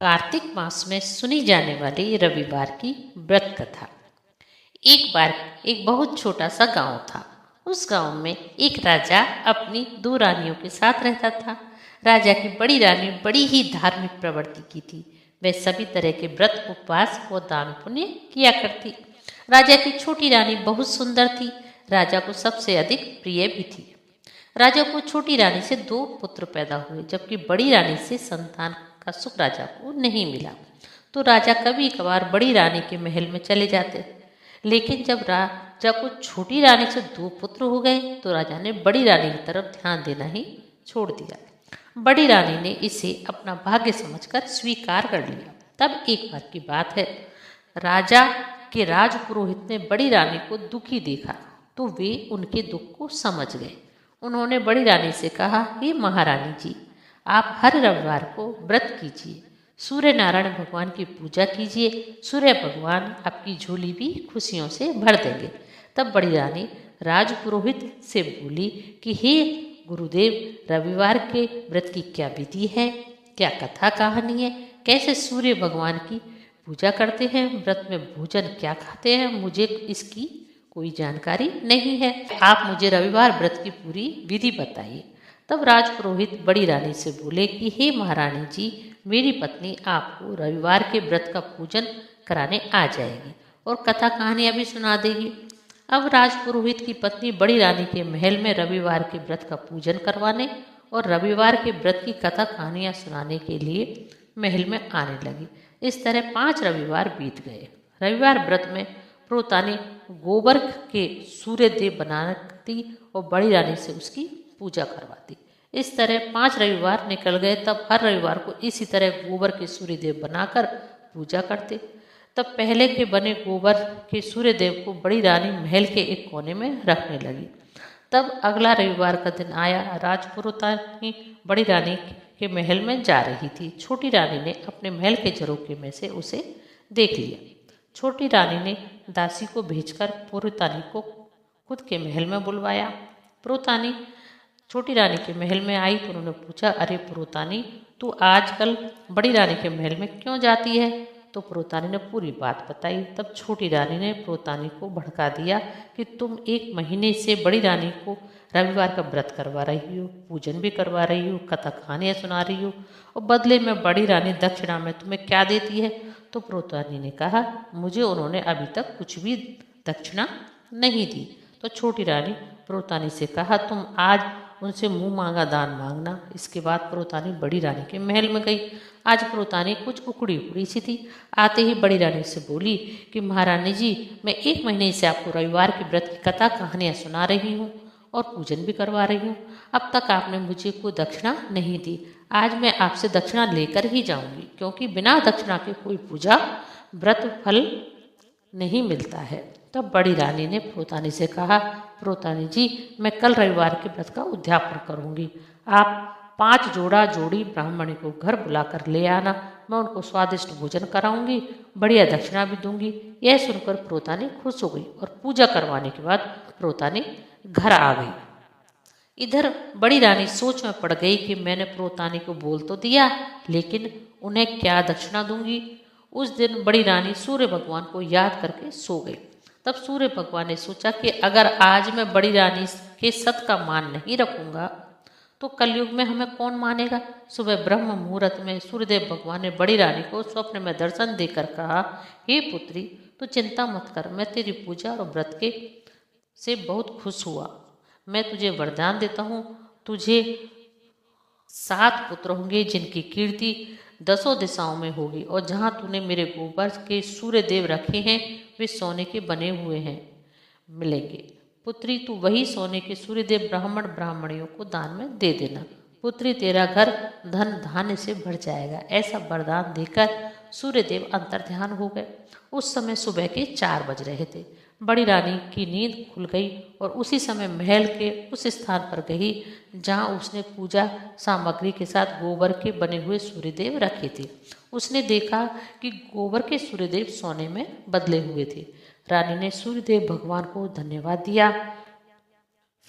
कार्तिक मास में सुनी जाने वाली रविवार की व्रत कथा। एक बार एक बहुत छोटा सा गांव था। उस गांव में एक राजा अपनी दो रानियों के साथ रहता था। राजा की बड़ी रानी बड़ी ही धार्मिक प्रवृत्ति की थी। वह सभी तरह के व्रत उपवास और दान पुण्य किया करती। राजा की छोटी रानी बहुत सुंदर थी। राजा को सबसे अधिक प्रिय भी थी। राजा को छोटी रानी से दो पुत्र पैदा हुए, जबकि बड़ी रानी से संतान का सुख राजा को नहीं मिला। तो राजा कभी कभार बड़ी रानी के महल में चले जाते। लेकिन जब राजा को छोटी रानी से दो पुत्र हो गए तो राजा ने बड़ी रानी की तरफ ध्यान देना ही छोड़ दिया। बड़ी रानी ने इसे अपना भाग्य समझकर स्वीकार कर लिया। तब एक बार की बात है, राजा के राजपुरोहित ने बड़ी रानी को दुखी देखा तो वे उनके दुख को समझ गए। उन्होंने बड़ी रानी से कहा, हे महारानी जी, आप हर रविवार को व्रत कीजिए, सूर्य नारायण भगवान की पूजा कीजिए। सूर्य भगवान आपकी झोली भी खुशियों से भर देंगे। तब बड़ी रानी राजपुरोहित से बोली कि हे गुरुदेव, रविवार के व्रत की क्या विधि है, क्या कथा कहानी है, कैसे सूर्य भगवान की पूजा करते हैं, व्रत में भोजन क्या खाते हैं, मुझे इसकी कोई जानकारी नहीं है। आप मुझे रविवार व्रत की पूरी विधि बताइए। तब राजपुरोहित बड़ी रानी से बोले कि हे महारानी जी, मेरी पत्नी आपको रविवार के व्रत का पूजन कराने आ जाएगी और कथा कहानियाँ भी सुना देगी। अब राजपुरोहित की पत्नी बड़ी रानी के महल में रविवार के व्रत का पूजन करवाने और रविवार के व्रत की कथा कहानियाँ सुनाने के लिए महल में आने लगी। इस तरह 5 रविवार बीत गए। रविवार व्रत में प्रोतानी गोबर के सूर्य देव बनाती और बड़ी रानी से उसकी पूजा करवाती। इस तरह 5 रविवार निकल गए। तब हर रविवार को इसी तरह गोबर के सूर्य देव बनाकर पूजा करते। तब पहले के बने गोबर के सूर्य देव को बड़ी रानी महल के एक कोने में रखने लगी। तब अगला रविवार का दिन आया। राजपुरोहितानी बड़ी रानी के महल में जा रही थी। छोटी रानी ने अपने महल के झरोखे में से उसे देख लिया। छोटी रानी ने दासी को भेजकर पुरोहितानी को खुद के महल में बुलवाया। पुरोहितानी छोटी रानी के महल में आई तो उन्होंने पूछा, अरे पुरोहितानी, तू आजकल बड़ी रानी के महल में क्यों जाती है? तो पुरोहितानी ने पूरी बात बताई। तब छोटी रानी ने पुरोहितानी को भड़का दिया कि तुम 1 महीने से बड़ी रानी को रविवार का व्रत करवा रही हो, पूजन भी करवा रही हो, कथा कहानियाँ सुना रही हो, और बदले में बड़ी रानी दक्षिणा में तुम्हें क्या देती है? तो पुरोहितानी ने कहा, मुझे उन्होंने अभी तक कुछ भी दक्षिणा नहीं दी। तो छोटी रानी पुरोहितानी से कहा, तुम आज उनसे मुंह मांगा दान मांगना। इसके बाद पुरोहितानी बड़ी रानी के महल में गई। आज पुरोहितानी कुछ उकड़ी उकड़ी सी थी। आते ही बड़ी रानी से बोली कि महारानी जी, मैं 1 महीने से आपको रविवार के व्रत की कथा कहानियाँ सुना रही हूँ और पूजन भी करवा रही हूँ। अब तक आपने मुझे कोई दक्षिणा नहीं दी। आज मैं आपसे दक्षिणा लेकर ही जाऊंगी, क्योंकि बिना दक्षिणा के कोई पूजा व्रत फल नहीं मिलता है। तब बड़ी रानी ने पुरोहितानी से कहा, पुरोहितानी जी, मैं कल रविवार के व्रत का उद्यापन करूंगी। आप 5 जोड़ा जोड़ी ब्राह्मणी को घर बुलाकर ले आना। मैं उनको स्वादिष्ट भोजन कराऊंगी, बढ़िया दक्षिणा भी दूंगी। यह सुनकर पुरोहितानी खुश हो गई और पूजा करवाने के बाद पुरोहितानी घर आ गई। इधर बड़ी रानी सोच में पड़ गई कि मैंने पुरोहितानी को बोल तो दिया, लेकिन उन्हें क्या दक्षिणा दूंगी। उस दिन बड़ी रानी सूर्य भगवान को याद करके सो गई। तब सूर्य भगवान ने सोचा कि अगर आज मैं बड़ी रानी के सत का मान नहीं रखूंगा तो कलयुग में हमें कौन मानेगा। सुबह ब्रह्म मुहूर्त में सूर्यदेव भगवान ने बड़ी रानी को स्वप्न में दर्शन देकर कहा, हे पुत्री, तू चिंता मत कर, मैं तेरी पूजा और व्रत के से बहुत खुश हुआ। मैं तुझे वरदान देता हूँ, तुझे 7 पुत्र होंगे जिनकी कीर्ति 10 दिशाओं में होगी, और जहाँ तूने मेरे गोबर के सूर्य देव रखे हैं वे सोने के बने हुए हैं मिलेंगे। पुत्री, तू वही सोने के सूर्यदेव ब्राह्मण ब्राह्मणियों को दान में दे देना। पुत्री, तेरा घर धन धान्य से भर जाएगा। ऐसा वरदान देकर सूर्यदेव अंतर्ध्यान हो गए। उस समय सुबह के 4 बज रहे थे। बड़ी रानी की नींद खुल गई और उसी समय महल के उस स्थान पर गई जहाँ उसने पूजा सामग्री के साथ गोबर के बने हुए सूर्यदेव रखे थे। उसने देखा कि गोबर के सूर्यदेव सोने में बदले हुए थे। रानी ने सूर्यदेव भगवान को धन्यवाद दिया।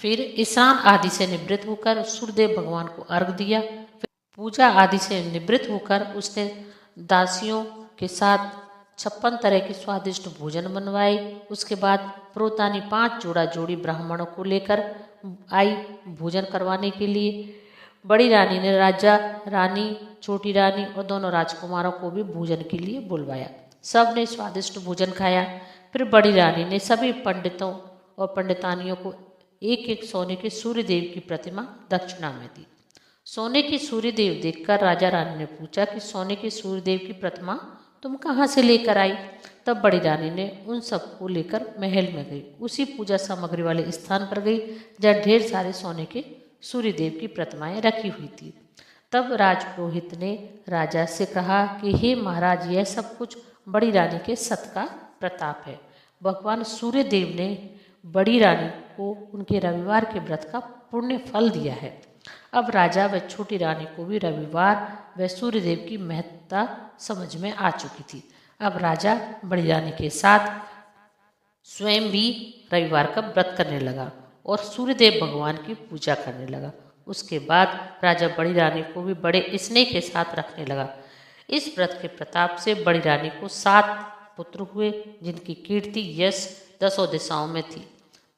फिर स्नान आदि से निवृत्त होकर सूर्यदेव भगवान को अर्घ दिया। फिर पूजा आदि से निवृत्त होकर उसने दासियों के साथ 56 तरह के स्वादिष्ट भोजन बनवाए। उसके बाद प्रोतानी 5 जोड़ी ब्राह्मणों को लेकर आई भोजन करवाने के लिए। बड़ी रानी ने राजा, रानी, छोटी रानी और दोनों राजकुमारों को भी भोजन के लिए बुलवाया। सब ने स्वादिष्ट भोजन खाया। फिर बड़ी रानी ने सभी पंडितों और पंडितानियों को एक एक सोने के सूर्यदेव की प्रतिमा दक्षिणा में दी। सोने के सूर्यदेव देखकर राजा रानी ने पूछा कि सोने के सूर्यदेव की प्रतिमा तुम कहाँ से लेकर आई? तब बड़ी रानी ने उन सबको लेकर महल में गई। उसी पूजा सामग्री वाले स्थान पर गई जहाँ ढेर सारे सोने के सूर्यदेव की प्रतिमाएं रखी हुई थी। तब राजपुरोहित ने राजा से कहा कि हे महाराज, यह सब कुछ बड़ी रानी के सत का प्रताप है। भगवान सूर्यदेव ने बड़ी रानी को उनके रविवार के व्रत का पुण्य फल दिया है। अब राजा व छोटी रानी को भी रविवार व सूर्यदेव की महत्ता समझ में आ चुकी थी। अब राजा बड़ी रानी के साथ स्वयं भी रविवार का व्रत करने लगा और सूर्यदेव भगवान की पूजा करने लगा। उसके बाद राजा बड़ी रानी को भी बड़े स्नेह के साथ रखने लगा। इस व्रत के प्रताप से बड़ी रानी को 7 पुत्र हुए, जिनकी कीर्ति यश 10 दिशाओं में थी।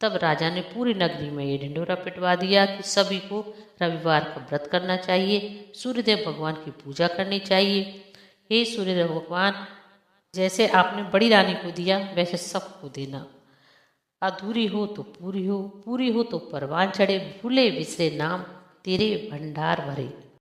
तब राजा ने पूरी नगरी में ये ढिंढोरा पिटवा दिया कि सभी को रविवार का व्रत करना चाहिए, सूर्यदेव भगवान की पूजा करनी चाहिए। हे सूर्यदेव भगवान, जैसे आपने बड़ी रानी को दिया वैसे सबको देना। अधूरी हो तो पूरी हो, पूरी हो तो परवान चढ़े, भूले बिसरे नाम तेरे भंडार भरे।